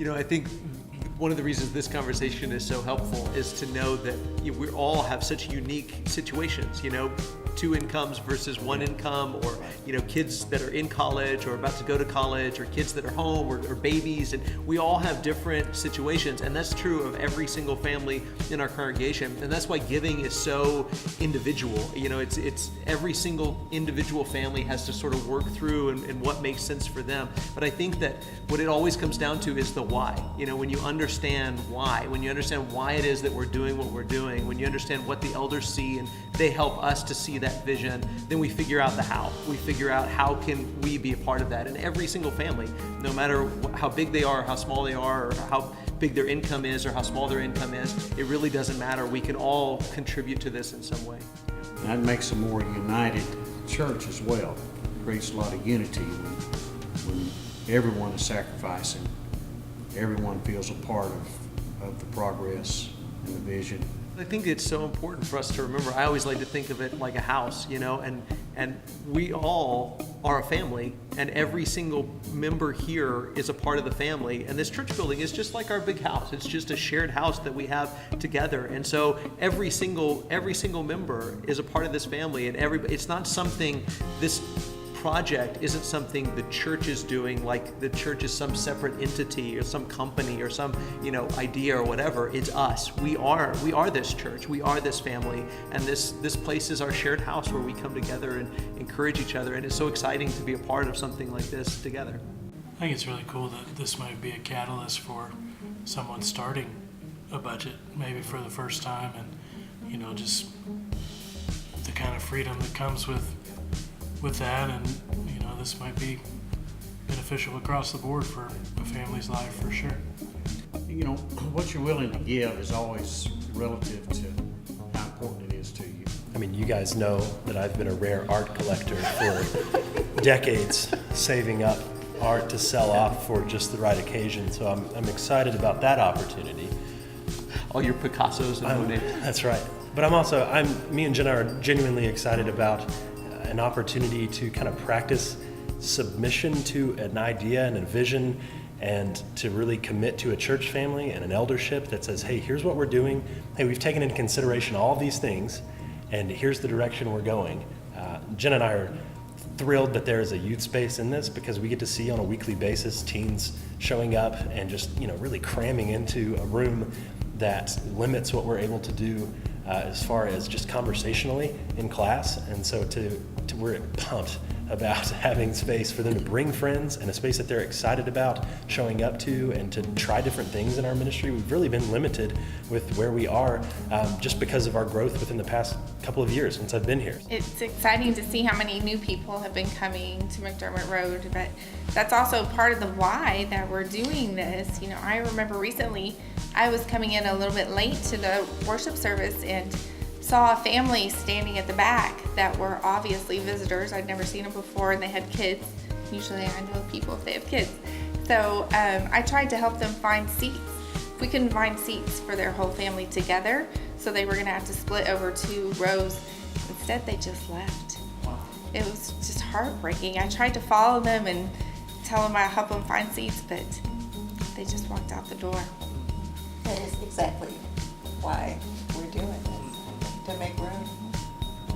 I think one of the reasons this conversation is so helpful is to know that we all have such unique situations, 2 incomes versus 1 income, or kids that are in college or about to go to college, or kids that are home, or babies, and we all have different situations, and that's true of every single family in our congregation. And that's why giving is so individual. It's every single individual family has to sort of work through and what makes sense for them. But I think that what it always comes down to is the why. When you understand why, when you understand why it is that we're doing what we're doing, when you understand what the elders see and they help us to see that vision, then we figure out the how. We figure out how can we be a part of that. And every single family, no matter how big they are, how small they are, or how big their income is, or how small their income is, it really doesn't matter. We can all contribute to this in some way. That makes a more united church as well. It creates a lot of unity when everyone is sacrificing. Everyone feels a part of the progress and the vision. I think it's so important for us to remember. I always like to think of it like a house, and we all are a family, and every single member here is a part of the family. And this church building is just like our big house. It's just a shared house that we have together. And so every single member is a part of this family, and it's not something, this project isn't something the church is doing, like the church is some separate entity or some company or some idea or whatever. It's us. We are this church. We are this family, and this place is our shared house where we come together and encourage each other. And it's so exciting to be a part of something like this together. I think it's really cool that this might be a catalyst for someone starting a budget, maybe for the first time, and just the kind of freedom that comes with that, and this might be beneficial across the board for a family's life for sure. What you're willing to give is always relative to how important it is to you. I mean, you guys know that I've been a rare art collector for decades, saving up art to sell off for just the right occasion. So I'm excited about that opportunity. All your Picassos and Monets. That's right. But me and Jenna are genuinely excited about an opportunity to kind of practice submission to an idea and a vision, and to really commit to a church family and an eldership that says, hey, here's what we're doing. Hey, we've taken into consideration all of these things, and here's the direction we're going. Jen and I are thrilled that there is a youth space in this, because we get to see on a weekly basis teens showing up and just really cramming into a room that limits what we're able to do as far as just conversationally in class. And so we're pumped about having space for them to bring friends, and a space that they're excited about showing up to, and to try different things in our ministry. We've really been limited with where we are just because of our growth within the past couple of years since I've been here. It's exciting to see how many new people have been coming to McDermott Road, but that's also part of the why that we're doing this. I remember recently I was coming in a little bit late to the worship service and saw a family standing at the back that were obviously visitors. I'd never seen them before, and they had kids. Usually I know people if they have kids. So I tried to help them find seats. We couldn't find seats for their whole family together, so they were gonna have to split over 2 rows. Instead, they just left. It was just heartbreaking. I tried to follow them and tell them I'd help them find seats, but they just walked out the door. That is exactly why we're doing this, to make room.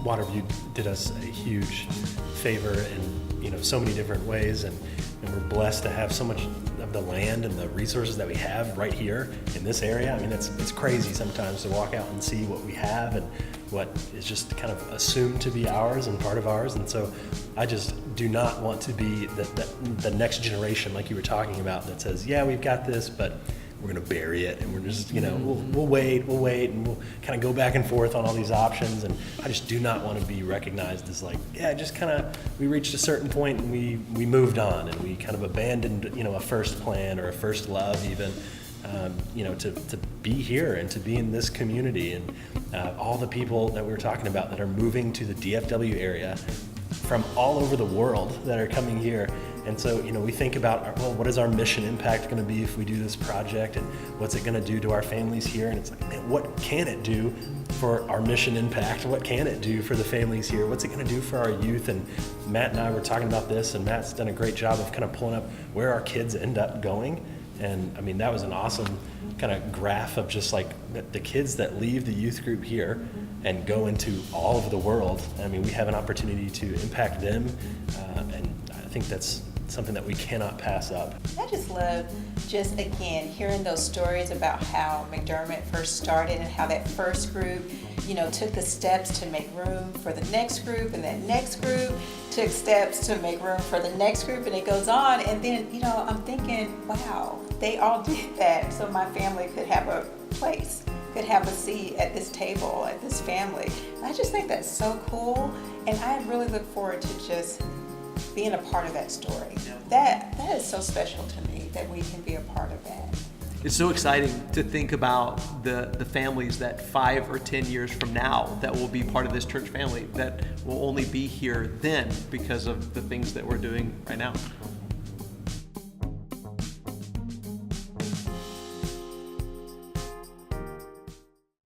Waterview did us a huge favor in so many different ways, and we're blessed to have so much of the land and the resources that we have right here in this area. I mean, it's crazy sometimes to walk out and see what we have and what is just kind of assumed to be ours and part of ours. And so I just do not want to be the next generation, like you were talking about, that says, yeah, we've got this, but we're going to bury it, and we're just, we'll wait, and we'll kind of go back and forth on all these options. And I just do not want to be recognized as like, yeah, just kind of, we reached a certain point and we moved on, and we kind of abandoned, a first plan or a first love even, to be here and to be in this community. And all the people that we were talking about that are moving to the DFW area from all over the world that are coming here. And so, we think about, what is our mission impact going to be if we do this project, and what's it going to do to our families here? And it's like, man, what can it do for our mission impact? What can it do for the families here? What's it going to do for our youth? And Matt and I were talking about this, and Matt's done a great job of kind of pulling up where our kids end up going. And I mean, that was an awesome kind of graph of just like the kids that leave the youth group here and go into all of the world. I mean, we have an opportunity to impact them, and I think that's something that we cannot pass up. I just love, just again, hearing those stories about how McDermott first started and how that first group, took the steps to make room for the next group, and that next group took steps to make room for the next group, and it goes on. And then, I'm thinking, wow, they all did that so my family could have a place, could have a seat at this table, at this family. And I just think that's so cool, and I really look forward to just being a part of that story. That is so special to me that we can be a part of that. It's so exciting to think about the families that 5 or 10 years from now that will be part of this church family, that will only be here then because of the things that we're doing right now.